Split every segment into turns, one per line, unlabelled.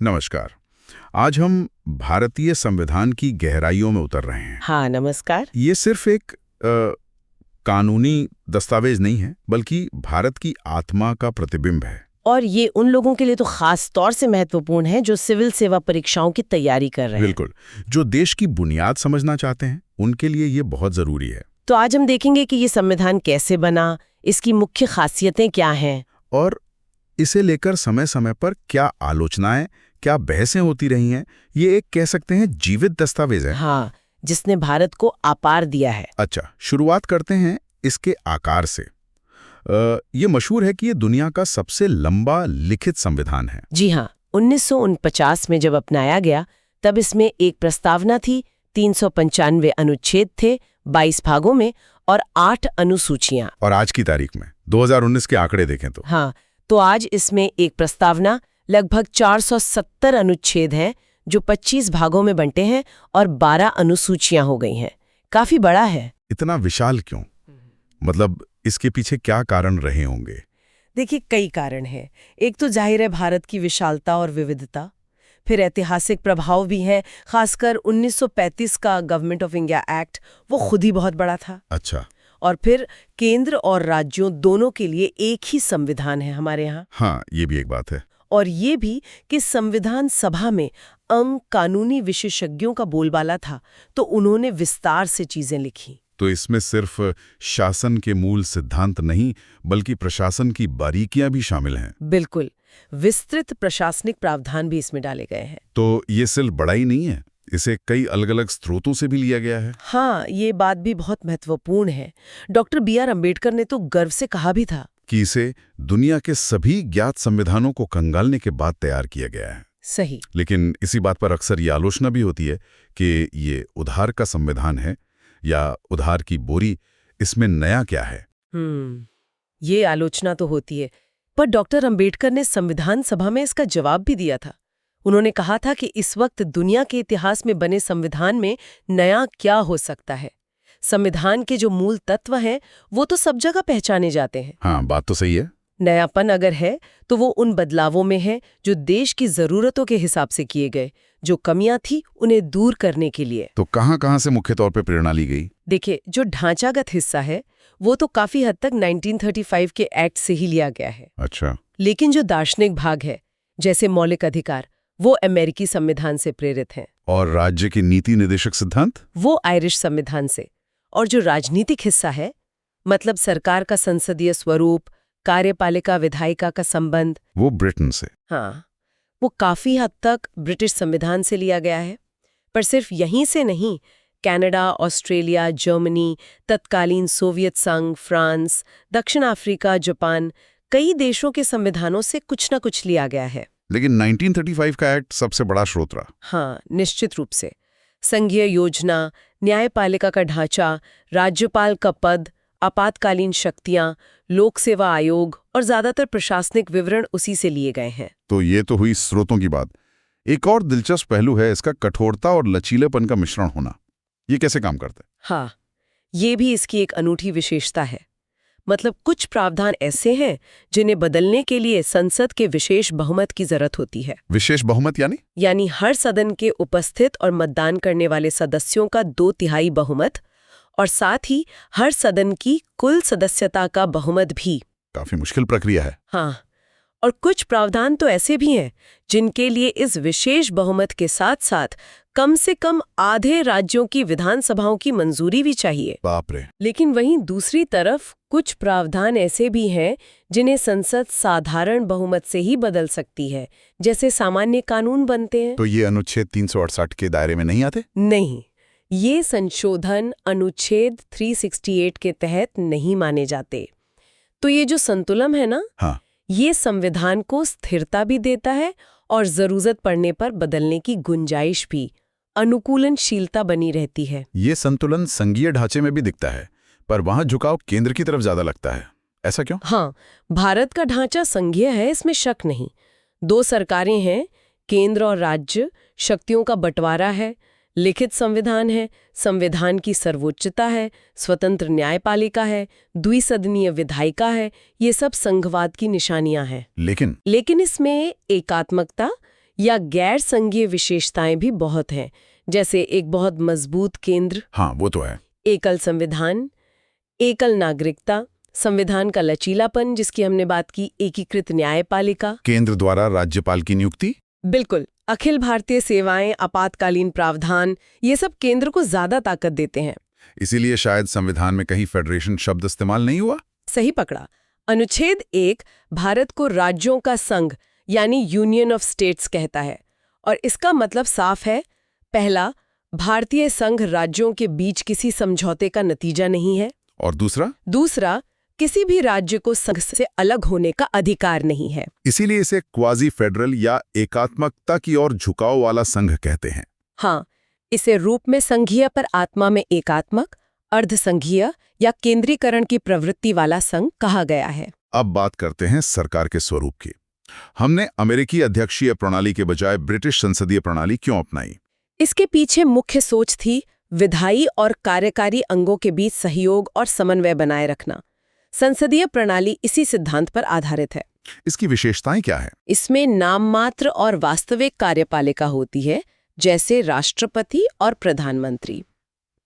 नमस्कार। आज हम भारतीय संविधान की गहराइयों में उतर रहे हैं।
हाँ, नमस्कार।
ये सिर्फ एक कानूनी दस्तावेज नहीं है, बल्कि भारत की आत्मा का प्रतिबिंब है।
और ये उन लोगों के लिए तो खास तौर से महत्वपूर्ण है जो सिविल सेवा परीक्षाओं की तैयारी कर रहे हैं।
बिल्कुल, जो देश की बुनियाद समझना चाहते हैं, उनके लिए ये बहुत जरूरी है।
तो आज हम देखेंगे कि ये संविधान कैसे बना, इसकी मुख्य खासियतें क्या हैं,
और इसे लेकर समय समय पर क्या आलोचनाएं, क्या बहसें होती रही हैं। ये एक कह सकते हैं जीवित दस्तावेज है।
हाँ, जिसने भारत को आपार दिया है।
अच्छा, शुरुआत करते हैं इसके आकार से। ये मशहूर है कि ये दुनिया का सबसे लंबा लिखित संविधान है।
जी हाँ, 1949 में जब अपनाया गया तब इसमें एक प्रस्तावना थी, 395 अनुच्छेद थे, 22 भागों में और 8 अनुसूचियां।
और आज की तारीख में 2019 के आंकड़े देखें तो
हाँ, तो आज इसमें एक प्रस्तावना, लगभग 470 अनुच्छेद हैं जो 25 भागों में बंटे हैं और 12 अनुसूचियां हो गई हैं। काफी बड़ा है।
इतना विशाल क्यों? मतलब इसके पीछे क्या कारण रहे होंगे?
देखिए, कई कारण हैं। एक तो जाहिर है भारत की विशालता और विविधता, फिर ऐतिहासिक प्रभाव भी है। खासकर 1935 का गवर्नमेंट ऑफ इंडिया एक्ट, वो खुद ही बहुत बड़ा था।
अच्छा।
और फिर केंद्र और राज्यों दोनों के लिए एक ही संविधान है हमारे यहाँ।
हाँ, ये भी एक बात है।
और ये भी कि संविधान सभा में कानूनी विशेषज्ञों का बोलबाला था, तो उन्होंने विस्तार से चीजें लिखी।
तो इसमें सिर्फ शासन के मूल सिद्धांत नहीं, बल्कि प्रशासन की बारीकियां भी शामिल हैं।
बिल्कुल, विस्तृत प्रशासनिक प्रावधान भी इसमें डाले गए हैं।
तो ये सिर्फ बड़ा ही नहीं है, इसे कई अलग अलग स्रोतों से भी लिया गया है।
हाँ, ये बात भी बहुत महत्वपूर्ण है। Doctor B.R. अम्बेडकर ने तो गर्व से कहा भी था
कि इसे दुनिया के सभी ज्ञात संविधानों को कंगालने के बाद तैयार किया गया है।
सही।
लेकिन इसी बात पर अक्सर ये आलोचना भी होती है कि ये उधार का संविधान है या उधार की बोरी, इसमें नया क्या है?
ये आलोचना तो होती है, पर डॉक्टर अंबेडकर ने संविधान सभा में इसका जवाब भी दिया था। उन्होंने कहा था कि इस वक्त दुनिया के इतिहास में बने संविधान में नया क्या हो सकता है। संविधान के जो मूल तत्व हैं वो तो सब जगह पहचाने जाते हैं।
हाँ, बात तो सही है।
नयापन अगर है तो वो उन बदलावों में है जो देश की जरूरतों के हिसाब से किए गए, जो कमियां थी उन्हें दूर करने के लिए।
तो कहां से मुख्य तौर पे प्रेरणा ली गई?
देखिए, जो ढांचागत हिस्सा है वो तो काफी हद तक 1935 के एक्ट से ही लिया गया है।
अच्छा।
लेकिन जो दार्शनिक भाग है, जैसे मौलिक अधिकार, वो अमेरिकी संविधान से प्रेरित हैं।
और राज्य के नीति निर्देशक सिद्धांत?
वो आयरिश संविधान से। और जो राजनीतिक हिस्सा है, मतलब सरकार का संसदीय स्वरूप, कार्यपालिका विधायिका का संबंध,
वो ब्रिटेन से।
हाँ, वो काफी हद तक ब्रिटिश संविधान से लिया गया है। पर सिर्फ यहीं से नहीं, कनाडा, ऑस्ट्रेलिया, जर्मनी, तत्कालीन सोवियत संघ, फ्रांस, दक्षिण अफ्रीका, जापान, कई देशों के संविधानों से कुछ न कुछ लिया गया है।
लेकिन 1935 का एक्ट सबसे बड़ा स्रोत रहा।
हाँ, निश्चित रूप से। संघीय योजना, न्यायपालिका का ढांचा, राज्यपाल का पद, आपातकालीन शक्तियां, लोक सेवा आयोग और ज्यादातर प्रशासनिक विवरण उसी से लिए गए हैं।
तो ये तो हुई स्रोतों की बात। एक और दिलचस्प पहलू है इसका कठोरता और लचीलेपन का मिश्रण होना। ये कैसे काम करता है?
हाँ, ये भी इसकी एक अनूठी विशेषता है। मतलब कुछ प्रावधान ऐसे हैं जिन्हें बदलने के लिए संसद के विशेष बहुमत की जरूरत होती है।
विशेष बहुमत
यानी हर सदन के उपस्थित और मतदान करने वाले सदस्यों का 2/3 बहुमत, और साथ ही हर सदन की कुल सदस्यता का बहुमत भी।
काफी मुश्किल प्रक्रिया है।
हाँ, और कुछ प्रावधान तो ऐसे भी हैं जिनके लिए इस विशेष बहुमत के साथ साथ कम से कम आधे राज्यों की विधानसभाओं की मंजूरी भी चाहिए।
बाप रे।
लेकिन वहीं दूसरी तरफ कुछ प्रावधान ऐसे भी हैं जिन्हें संसद साधारण बहुमत से ही बदल सकती है, जैसे सामान्य कानून बनते हैं।
तो ये अनुच्छेद 368 के दायरे में नहीं आते?
नहीं, ये संशोधन अनुच्छेद 368 के तहत नहीं माने जाते। तो ये जो संतुलन है ना,
हाँ,
ये संविधान को स्थिरता भी देता है और जरूरत पड़ने पर बदलने की गुंजाइश भी, अनुकूलनशीलता बनी रहती है।
ये संतुलन संघीय ढांचे में भी दिखता है, पर वहां झुकाव केंद्र की तरफ ज्यादा लगता है। ऐसा क्यों?
हाँ, भारत का ढांचा संघीय है, इसमें शक नहीं। 2 सरकारें हैं, केंद्र और राज्य, शक्तियों का बंटवारा है, लिखित संविधान है, संविधान की सर्वोच्चता है, स्वतंत्र न्यायपालिका है, द्विसदनीय विधायिका है, ये सब संघवाद की निशानियां हैं।
लेकिन
इसमें एकात्मकता या गैर संघीय विशेषताएं भी बहुत हैं, जैसे एक बहुत मजबूत केंद्र,
हाँ वो तो है।
एकल संविधान, एकल नागरिकता, संविधान का लचीलापन जिसकी हमने बात की, एकीकृत न्यायपालिका,
केंद्र द्वारा राज्यपाल की नियुक्ति।
बिल्कुल, अखिल भारतीय सेवाएं, आपातकालीन प्रावधान, ये सब केंद्र को ज्यादा ताकत देते हैं।
इसीलिए शायद संविधान में कहीं फेडरेशन शब्द इस्तेमाल नहीं हुआ।
सही पकड़ा। अनुच्छेद 1 भारत को राज्यों का संघ यानी यूनियन ऑफ स्टेट्स कहता है, और इसका मतलब साफ है। पहला, भारतीय संघ राज्यों के बीच किसी समझौते का नतीजा नहीं है।
और
दूसरा, किसी भी राज्य को संघ से अलग होने का अधिकार नहीं है।
इसीलिए इसे क्वाजी फेडरल या एकात्मकता की ओर झुकाव वाला संघ कहते हैं।
हाँ, इसे रूप में संघीय पर आत्मा में एकात्मक, अर्धसंघीय या केंद्रीकरण की प्रवृत्ति वाला संघ कहा गया है।
अब बात करते हैं सरकार के स्वरूप की। हमने अमेरिकी अध्यक्षीय प्रणाली के बजाय ब्रिटिश संसदीय प्रणाली क्यों अपनाई?
इसके पीछे मुख्य सोच थी विधायी और कार्यकारी अंगों के बीच सहयोग और समन्वय बनाए रखना। संसदीय प्रणाली इसी सिद्धांत पर आधारित है।
इसकी विशेषताएं क्या है?
इसमें नाममात्र और वास्तविक कार्यपालिका होती है, जैसे राष्ट्रपति और प्रधानमंत्री।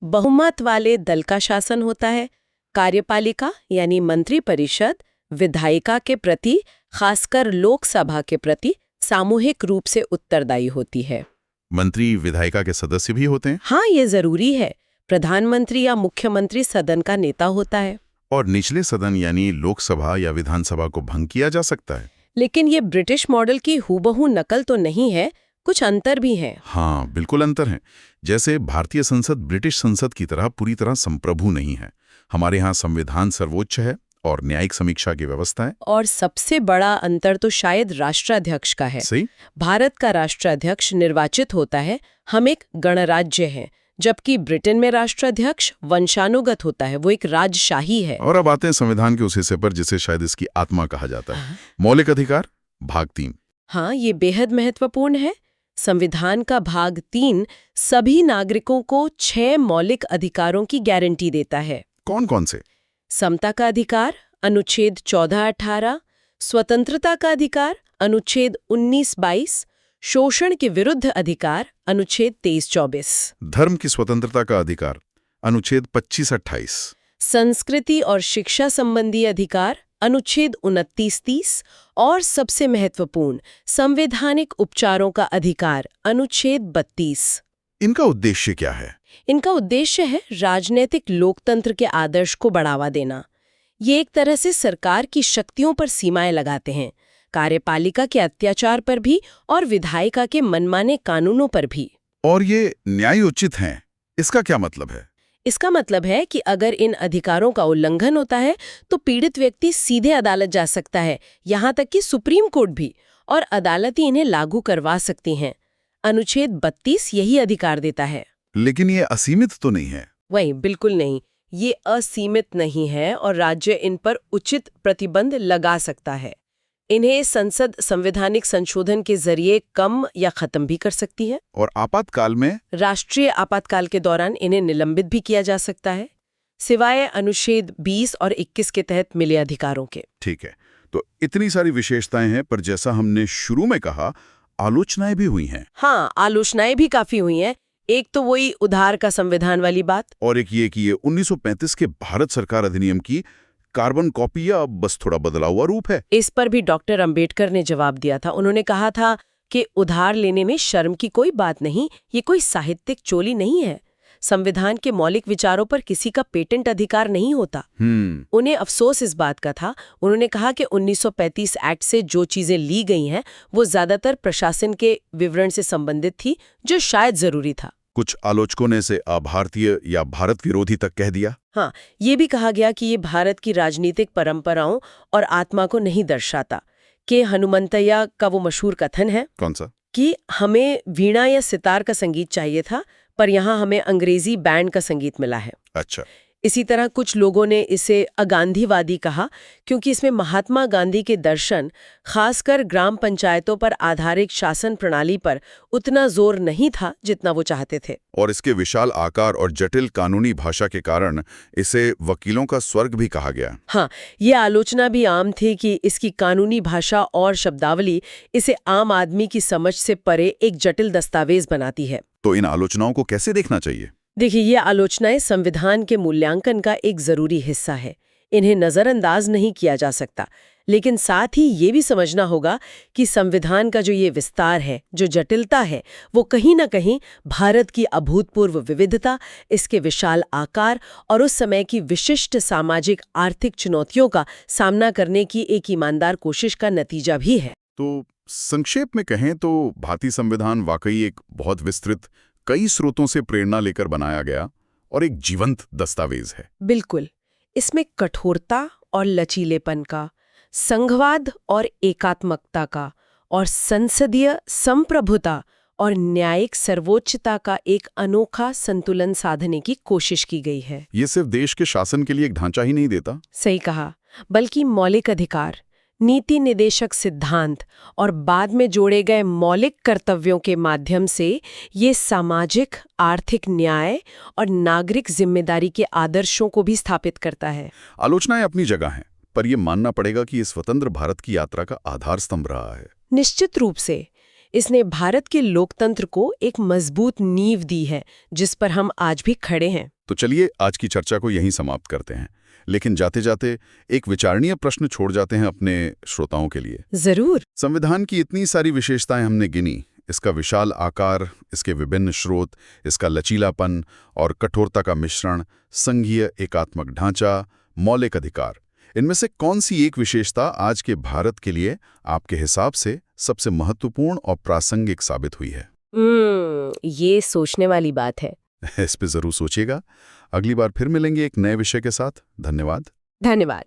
बहुमत वाले दल का शासन होता है। कार्यपालिका यानी मंत्री परिषद विधायिका के प्रति, खासकर लोकसभा के प्रति, सामूहिक रूप से उत्तरदायी होती है।
मंत्री विधायिका के सदस्य भी होते हैं?
हाँ, ये जरूरी है। प्रधानमंत्री या मुख्यमंत्री सदन का नेता होता है।
और निचले सदन यानी लोकसभा या विधानसभा को भंग किया जा सकता है।
लेकिन ये ब्रिटिश मॉडल की हूबहू नकल तो नहीं है, कुछ अंतर भी हैं।
हाँ, बिल्कुल अंतर है। जैसे भारतीय संसद ब्रिटिश संसद की तरह पूरी तरह संप्रभु नहीं है। हमारे यहाँ संविधान सर्वोच्च है और न्यायिक समीक्षा की व्यवस्था है।
और सबसे बड़ा अंतर तो शायद राष्ट्राध्यक्ष का है।
सही।
भारत का राष्ट्राध्यक्ष निर्वाचित होता है, हम एक गणराज्य हैं, जबकि ब्रिटेन में राष्ट्राध्यक्ष वंशानुगत होता है, वो एक राजशाही है।
और अब आते हैं संविधान के उस हिस्से पर जिसे शायद इसकी आत्मा कहा जाता है, मौलिक अधिकार, भाग 3।
हाँ, ये बेहद महत्वपूर्ण है। संविधान का भाग 3 सभी नागरिकों को 6 मौलिक अधिकारों की गारंटी देता है।
कौन कौन से?
समता का अधिकार, अनुच्छेद 14-18, स्वतंत्रता का अधिकार, अनुच्छेद 19-22, शोषण के विरुद्ध अधिकार, अनुच्छेद 23-24,
धर्म की स्वतंत्रता का अधिकार, अनुच्छेद 25-28,
संस्कृति और शिक्षा संबंधी अधिकार, अनुच्छेद 29-30, और सबसे महत्वपूर्ण संवैधानिक उपचारों का अधिकार, अनुच्छेद 32।
इनका उद्देश्य क्या है?
इनका उद्देश्य है राजनीतिक लोकतंत्र के आदर्श को बढ़ावा देना। ये एक तरह से सरकार की शक्तियों पर सीमाएं लगाते हैं, कार्यपालिका के अत्याचार पर भी और विधायिका के मनमाने कानूनों पर भी।
और ये न्यायोचित हैं, इसका क्या मतलब है?
इसका मतलब है कि अगर इन अधिकारों का उल्लंघन होता है तो पीड़ित व्यक्ति सीधे अदालत जा सकता है, यहाँ तक कि सुप्रीम कोर्ट भी, और अदालतें इन्हें लागू करवा सकती हैं। अनुच्छेद 32 यही अधिकार देता है।
लेकिन ये असीमित तो नहीं है?
वही, बिल्कुल नहीं। ये असीमित नहीं है और राज्य इन पर उचित प्रतिबंध लगा सकता है। इन्हें संसद संवैधानिक संशोधन के जरिए कम या खत्म भी कर सकती है।
और आपातकाल में?
राष्ट्रीय आपातकाल के दौरान इन्हें निलंबित भी किया जा सकता है, सिवाय अनुच्छेद 20 और 21 के तहत मिले अधिकारों के।
ठीक है, तो इतनी सारी विशेषताएं हैं, पर जैसा हमने शुरू में कहा, आलोचनाएं भी हुई हैं।
हाँ, आलोचनाएं भी काफी हुई हैं। एक तो वही उधार का संविधान वाली बात,
और एक ये कि ये 1935 के भारत सरकार अधिनियम की कार्बन कॉपी या बस थोड़ा बदला हुआ रूप है।
इस पर भी डॉक्टर अंबेडकर ने जवाब दिया था। उन्होंने कहा था कि उधार लेने में शर्म की कोई बात नहीं, ये कोई साहित्यिक चोली नहीं है। संविधान के मौलिक विचारों पर किसी का पेटेंट अधिकार नहीं होता। उन्हें अफसोस इस बात का था। उन्होंने कहा कि 1935 एक्ट से जो चीजें ली गई हैं वो ज्यादातर प्रशासन के विवरण से संबंधित थी, जो शायद जरूरी था।
कुछ आलोचकों ने इसे अभारतीय या भारत विरोधी तक कह दिया।
हाँ, ये भी कहा गया कि ये भारत की राजनीतिक परंपराओं और आत्मा को नहीं दर्शाता। कि हनुमंतैया का वो मशहूर कथन है,
कौन सा?
कि हमें वीणा या सितार का संगीत चाहिए था, पर यहाँ हमें अंग्रेजी बैंड का संगीत मिला है।
अच्छा।
इसी तरह कुछ लोगों ने इसे अगांधीवादी कहा, क्योंकि इसमें महात्मा गांधी के दर्शन, खासकर ग्राम पंचायतों पर आधारित शासन प्रणाली पर उतना जोर नहीं था जितना वो चाहते थे।
और इसके विशाल आकार और जटिल कानूनी भाषा के कारण इसे वकीलों का स्वर्ग भी कहा गया।
हाँ, ये आलोचना भी आम थी कि इसकी कानूनी भाषा और शब्दावली इसे आम आदमी की समझ से परे एक जटिल दस्तावेज बनाती है।
तो इन आलोचनाओं को कैसे देखना चाहिए?
देखिए, ये आलोचनाएं संविधान के मूल्यांकन का एक जरूरी हिस्सा है। इन्हें नजरअंदाज नहीं किया जा सकता, लेकिन साथ ही ये भी समझना होगा कि संविधान का जो ये विस्तार है, जो जटिलता है, वो कहीं न कहीं भारत की अभूतपूर्व विविधता, इसके विशाल आकार और उस समय की विशिष्ट सामाजिक आर्थिक चुनौतियों का सामना करने की एक ईमानदार कोशिश का नतीजा भी है।
तो संक्षेप में कहें तो भारतीय संविधान वाकई एक बहुत विस्तृत, कई स्रोतों से प्रेरणा लेकर बनाया गया और एक जीवंत दस्तावेज है।
बिल्कुल। इसमें कठोरता और लचीलेपन का, संघवाद और एकात्मकता का, और संसदीय संप्रभुता और न्यायिक सर्वोच्चता का एक अनोखा संतुलन साधने की कोशिश की गई है।
ये सिर्फ देश के शासन के लिए एक ढांचा ही नहीं देता।
सही कहा, बल्कि मौलिक अधिकार, नीति निदेशक सिद्धांत और बाद में जोड़े गए मौलिक कर्तव्यों के माध्यम से ये सामाजिक, आर्थिक न्याय और नागरिक जिम्मेदारी के आदर्शों को भी स्थापित करता है।
आलोचनाएं अपनी जगह हैं, पर यह मानना पड़ेगा कि ये स्वतंत्र भारत की यात्रा का आधार स्तंभ रहा है।
निश्चित रूप से इसने भारत के लोकतंत्र को एक मजबूत नींव दी है, जिस पर हम आज भी खड़े हैं।
तो चलिए आज की चर्चा को यहीं समाप्त करते हैं, लेकिन जाते जाते एक विचारणीय प्रश्न छोड़ जाते हैं अपने श्रोताओं के लिए।
जरूर।
संविधान की इतनी सारी विशेषताएं हमने गिनी, इसका विशाल आकार, इसके विभिन्न स्रोत, इसका लचीलापन और कठोरता का मिश्रण, संघीय एकात्मक ढांचा, मौलिक अधिकार, इनमें से कौन सी एक विशेषता आज के भारत के लिए आपके हिसाब से सबसे महत्वपूर्ण और प्रासंगिक साबित हुई है?
ये सोचने वाली बात है।
इस पे जरूर सोचिएगा। अगली बार फिर मिलेंगे एक नए विषय के साथ। धन्यवाद।
धन्यवाद।